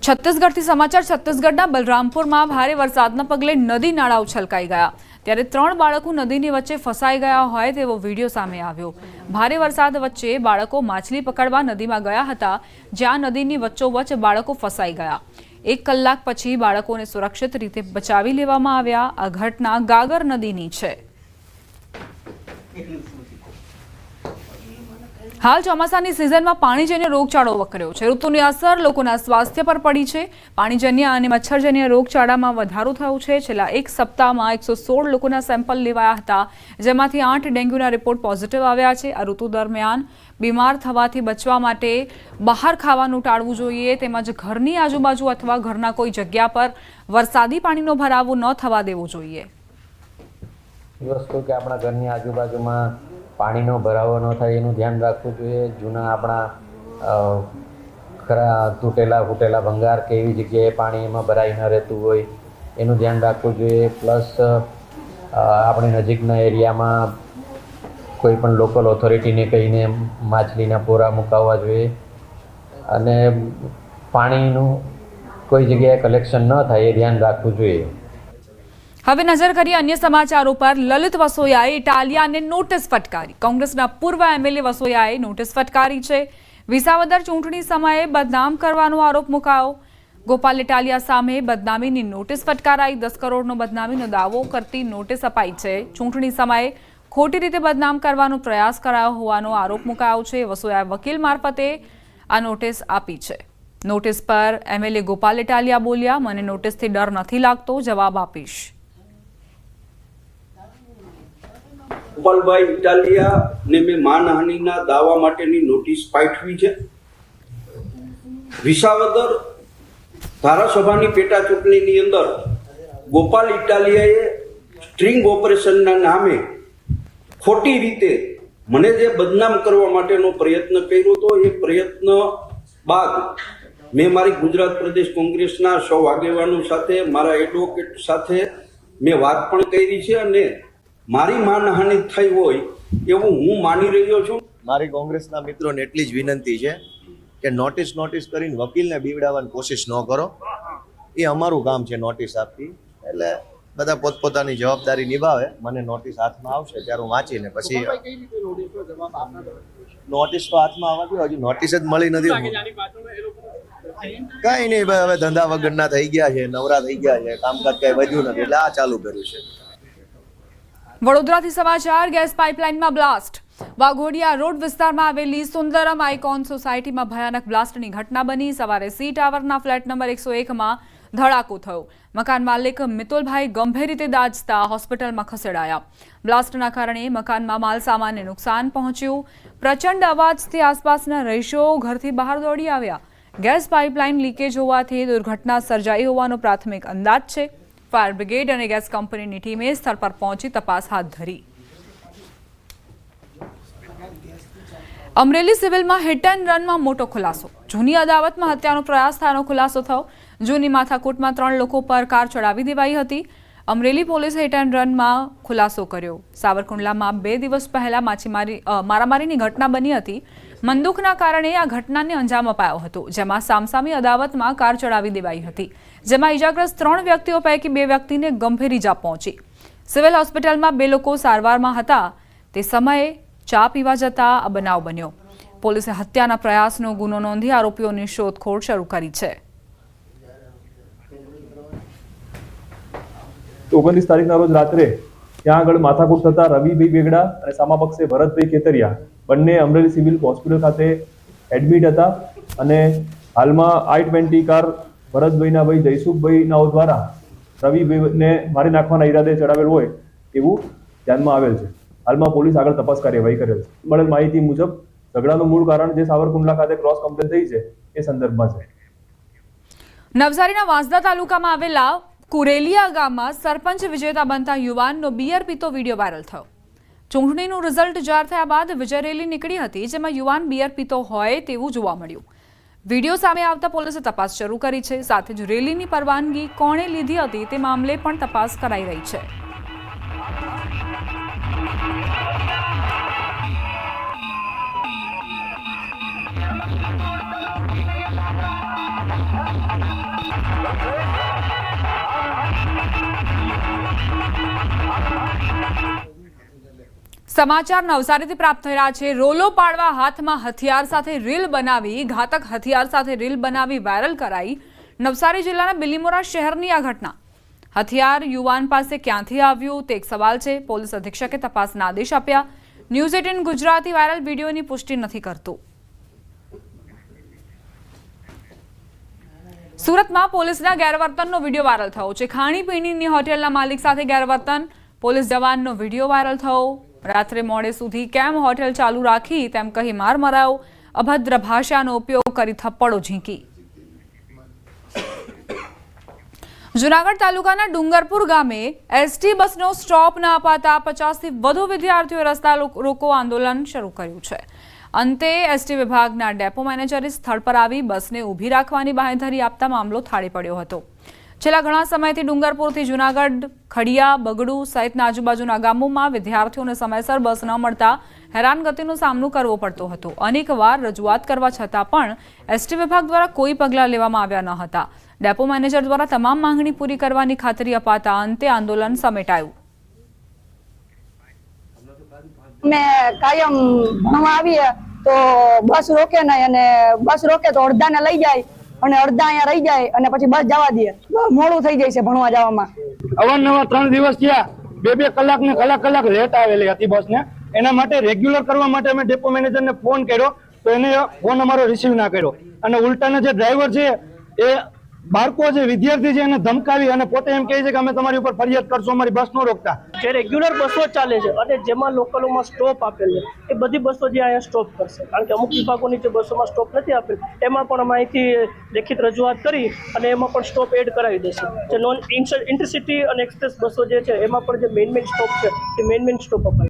છત્તીસગઢથી સમાચાર છત્તીસગઢના બલરામપુરમાં ભારે વરસાદના પગલે નદી નાળાઓ છલકાઈ ગયા ત્યારે 3 બાળકો નદીની વચ્ચે ફસાઈ ગયા હોય તેવો વિડીયો સામે આવ્યો। ભારે વરસાદ વચ્ચે બાળકો માછલી પકડવા નદીમાં ગયા હતા, જ્યાં નદીની વચ્ચોવચ્ચ બાળકો ફસાઈ ગયા। 1 કલાક પછી બાળકોને સુરક્ષિત રીતે બચાવી લેવામાં આવ્યા। આ ઘટના ગાગર નદીની છે। हाल ચોમાસાની સિઝનમાં પાણીજન્ય રોગચાળો વકર્યો છે। ઋતુની અસર લોકોના સ્વાસ્થ્ય પર પડી છે। પાણીજન્ય અને મચ્છરજન્ય રોગચાળામાં વધારો થયો છે। છેલ્લા 1 સપ્તાહમાં 116 લોકોના સેમ્પલ લેવાયા હતા, જેમાંથી 8 ડેન્ગ્યુના રિપોર્ટ પોઝિટિવ આવ્યા છે। આ ઋતુ દરમિયાન બીમાર થવાથી બચવા માટે બહાર ખાવાનું ટાળવું જોઈએ, તેમજ ઘરની આજુબાજુ અથવા ઘરના કોઈ જગ્યા પર વરસાદી પાણીનો ભરાવો ન થવા દેવો જોઈએ। વસ્તુ કે આપણા ઘરની આજુબાજુમાં પાણીનો ભરાવો ન થાય એનું ધ્યાન રાખવું જોઈએ। જૂના આપણા ખરા તૂટેલા ફૂટેલા ભંગાર કે એવી જગ્યાએ પાણી એમાં ભરાઈ ન રહેતું હોય એનું ધ્યાન રાખવું જોઈએ। પ્લસ આપણે નજીકના એરિયામાં કોઈ પણ લોકલ ઓથોરિટીને કહીને માછલીના પોરા મુકાવવા જોઈએ અને પાણીનું કોઈ જગ્યાએ કલેક્શન ન થાય એ ધ્યાન રાખવું જોઈએ। હવે નજર કરીએ અન્ય સમાચારો પર। લલિત વસોયાએ ઇટાલિયાને નોટિસ ફટકારી। કોંગ્રેસના પૂર્વ એમએલએ વસોયાએ નોટિસ ફટકારી છે। વિસાવદર ચૂંટણી સમયે બદનામ કરવાનો આરોપ મુકાયો। ગોપાલ ઇટાલિયા સામે બદનામીની નોટિસ ફટકારાઈ। 10 કરોડનો બદનામીનો દાવો કરતી નોટિસ અપાઈ છે। ચૂંટણી સમયે ખોટી રીતે બદનામ કરવાનો પ્રયાસ કરાયો હોવાનો આરોપ મુકાયો છે। વસોયાએ વકીલ મારફતે આ નોટિસ આપી છે। નોટિસ પર એમએલએ ગોપાલ ઇટાલિયા બોલ્યા, મને નોટિસથી ડર નથી લાગતો, જવાબ આપીશ। ગોપાલભાઈ ઇટાલિયા ને મેં માનહાનિના દાવા માટેની નોટિસ પાઠવી છે। વિસાવદર ધારાસભાની પેટા ચૂંટણીની અંદર ગોપાલ ઇટાલિયાએ સ્ટ્રિંગ ઓપરેશનના નામે ખોટી રીતે મને જે બદનામ કરવા માટેનો પ્રયત્ન કર્યો હતો, એ પ્રયત્ન બાદ મેં મારી ગુજરાત પ્રદેશ કોંગ્રેસના સૌ આગેવાનો સાથે, મારા એડવોકેટ સાથે મેં વાત પણ કરી છે અને મારી માનહાનિ થઈ હોય એવું હું માની રહ્યો છું। મારી કોંગ્રેસના મિત્રોને એટલી જ વિનંતી છે કે નોટિસ કરીને વકીલને બીવડાવવાની કોશિશ ન કરો। એ અમારું કામ છે નોટિસ આપવી, એટલે બધા પોતપોતાની જવાબદારી નિભાવે। મને નોટિસ હાથમાં આવશે ત્યારે હું વાંચીને પછી નોટિસ તો હાથમાં આવવાથી હજી નોટિસ જ મળી નથી। કઈ નહીં ભાઈ, હવે ધંધા વગરના થઈ ગયા છે, નવરા થઈ ગયા છે, કામકાજ કઈ વધ્યું નથી એટલે આ ચાલુ કર્યું છે। વડોદરાથી સમાચાર। ગેસ પાઇપલાઇનમાં બ્લાસ્ટ। વાઘોડિયા રોડ વિસ્તારમાં આવેલી સુંદરમ આઇકોન સોસાયટીમાં ભયાનક બ્લાસ્ટની ઘટના બની। સવારે સી ટાવરના ફ્લેટ નંબર 101માં ધડાકો થયો। મકાન માલિક મિતુલભાઈ ગંભીર રીતે દાઝતા હોસ્પિટલમાં ખસેડાયા। બ્લાસ્ટના કારણે મકાનમાં માલસામાનને નુકસાન પહોંચ્યું। પ્રચંડ અવાજથી આસપાસના રહીશો ઘરથી બહાર દોડી આવ્યા। ગેસ પાઇપલાઇન લીકેજ હોવાથી દુર્ઘટના સર્જાઈ હોવાનો પ્રાથમિક અંદાજ છે। ફાયર બ્રિગેડ અને ગેસ કંપનીની ટીમે સ્થળ પર પહોંચી તપાસ હાથ ધરી। અમરેલી સિવિલમાં હિટ એન્ડ રનમાં મોટો ખુલાસો। જૂની અદાવતમાં હત્યાનો પ્રયાસ થયાનો ખુલાસો થયો। જૂની માથાકૂટમાં 3 લોકો પર કાર ચડાવી દેવાઈ હતી। અમરેલી પોલીસે હિટ એન્ડ રનમાં ખુલાસો કર્યો। સાવરકુંડલામાં 2 દિવસ પહેલા મારામારીની ઘટના બની હતી। મંદુકના કારણે આ ઘટનાને અંજામ અપાયો હતો, જેમાં સામસામી અદાવતમાં કાર ચડાવી દેવાઈ હતી, જેમાં ઇજાગ્રસ્ત 3 વ્યક્તિઓ પૈકી 2 વ્યક્તિને ગંભીર ઇજા પહોંચી। સિવિલ હોસ્પિટલમાં 2 લોકો સારવારમાં હતા તે સમયે ચા પીવા જતા આ બનાવ બન્યો। પોલીસે હત્યાના પ્રયાસનો ગુનો નોંધી આરોપીઓની શોધખોળ શરૂ કરી છે। 29 તારીખના રોજ રાત્રે ત્યાં આગળ માથાકૂટ થતા રવિભાઈ બેગડા અને સામા પક્ષે ભરતભાઈ કેતરિયા બંને અમરેલી સિવિલ હોસ્પિટલ ખાતે એડમિટ હતા અને હાલમાં I-20 કાર ભરતભાઈના ભાઈ જયસુખભાઈના દ્વારા રવિભાઈને મારી નાખવાના ઈરાદે ચડાવેલ હોય એવું ધ્યાનમાં આવેલ છે। હાલમાં પોલીસ આગળ તપાસ કાર્યવાહી કરેલ છે। મળેલ માહિતી મુજબ ઝઘડાનું મૂળ કારણ જે સાવરકુંડલા ખાતે ક્રોસ કમ્પ્લેન થઈ છે એ સંદર્ભમાં છે। નવસારીના વાંસદા તાલુકામાં આવેલા કુરેલિયા ગામમાં સરપંચ વિજેતા બનતા યુવાનનો બિયર પીતો વિડીયો વાયરલ થયો। ચૂંટણીનું રિઝલ્ટ જાહેર થયા બાદ વિજય રેલી નીકળી હતી, જેમાં યુવાન બિયર પીતો હોય તેવું જોવા મળ્યું। વિડીયો સામે આવતા પોલીસે તપાસ શરૂ કરી છે। સાથે જ રેલીની પરવાનગી કોણે લીધી હતી તે મામલે પણ તપાસ કરાઈ રહી છે। સમાચાર નવસારીથી પ્રાપ્ત થઈ રહ્યા છે। રોલો પાડવા હાથમાં હથિયાર સાથે રીલ બનાવી ઘાતક હથિયાર સાથે રીલ બનાવી વાયરલ કરાઈ। નવસારી જિલ્લાના બિલીમોરા શહેરની આ ઘટના। હથિયાર યુવાન પાસે ક્યાંથી આવ્યું તે એક સવાલ છે। પોલીસ અધિક્ષકે તપાસના આદેશ આપ્યા। ન્યૂઝ 18 ગુજરાતી વાયરલ વિડીયોની પુષ્ટિ નથી કરતું। સુરતમાં પોલીસના ગેરવર્તનનો વિડીયો વાયરલ થયો છે। ખાણીપીણીની હોટેલના માલિક સાથે ગેરવર્તન, પોલીસ જવાનનો વિડીયો વાયરલ થયો। રાત્રે મોડે સુધી કેમ હોટેલ ચાલુ રાખી તેમ કહી માર મરાયો। અભદ્ર ભાષાનો ઉપયોગ કરી થપ્પડો ઝીંકી। જૂનાગઢ તાલુકાના ડુંગરપુર ગામે એસટી બસનો સ્ટોપ ન અપાતા 50થી વધુ વિદ્યાર્થીઓએ રસ્તા રોકો આંદોલન શરૂ કર્યું છે। અંતે એસટી વિભાગના ડેપો મેનેજરે સ્થળ પર આવી બસને ઊભી રાખવાની બાંહેધરી આપતા મામલો થાળે પડ્યો હતો। છેલ્લા ઘણા સમયથી ડુંગરપુરથી જૂનાગઢ, ખડિયા, બગડુ સહિતના આજુબાજુના ગામોમાં વિદ્યાર્થીઓને સમયસર બસ ન મળતા હેરાનગતિનો સામનો કરવો પડતો હતો। અનેકવાર રજૂઆત કરવા છતાં પણ એસટી વિભાગ દ્વારા કોઈ પગલાં લેવામાં આવ્યા ન હતા। ડેપો મેનેજર દ્વારા તમામ માંગણી પૂરી કરવાની ખાતરી અપાતા અંતે આંદોલન સમેટાયું। અમે કાયમ ભણવા આવીએ તો બસ રોકે નહીં, અને બસ રોકે તો અડધાને લઈ જાય અને અડધા અહીંયા રહી જાય અને પછી બસ જવા દે। મોડું થઈ જાય છે ભણવા જવામાં। અવારનવાર 3 દિવસ થયા, 2 કલાક ને કલાક લેટ આવેલી હતી બસને। એના માટે રેગ્યુલર કરવા માટે અમે ડેપો મેનેજરને ફોન કર્યો તો એને ફોન અમારો રિસીવ ના કર્યો, અને ઉલટાના જે ડ્રાઈવર છે એ બાળકો જે વિદ્યાર્થી છે એને ધમકાવી અને પોતે એમ કહે છે કે અમે તમારી ઉપર ફરિયાદ કરશું, અમારી બસ નો રોકતા। જે રેગ્યુલર બસો ચાલે છે અને જેમાં લોકલોમાં સ્ટોપ આપેલ છે એ બધી બસો જે અહીંયા સ્ટોપ કરશે, કારણ કે અમુક વિભાગોની જે બસોમાં સ્ટોપ નથી આપેલ એમાં પણ અમે અહીંથી લેખિત રજૂઆત કરી અને એમાં પણ સ્ટોપ એડ કરાવી દેશે। જે નોન ઇન્ટરસિટી અને એક્સપ્રેસ બસો જે છે એમાં પણ જે મેઇન સ્ટોપ છે એ મેઇન સ્ટોપ અપાય।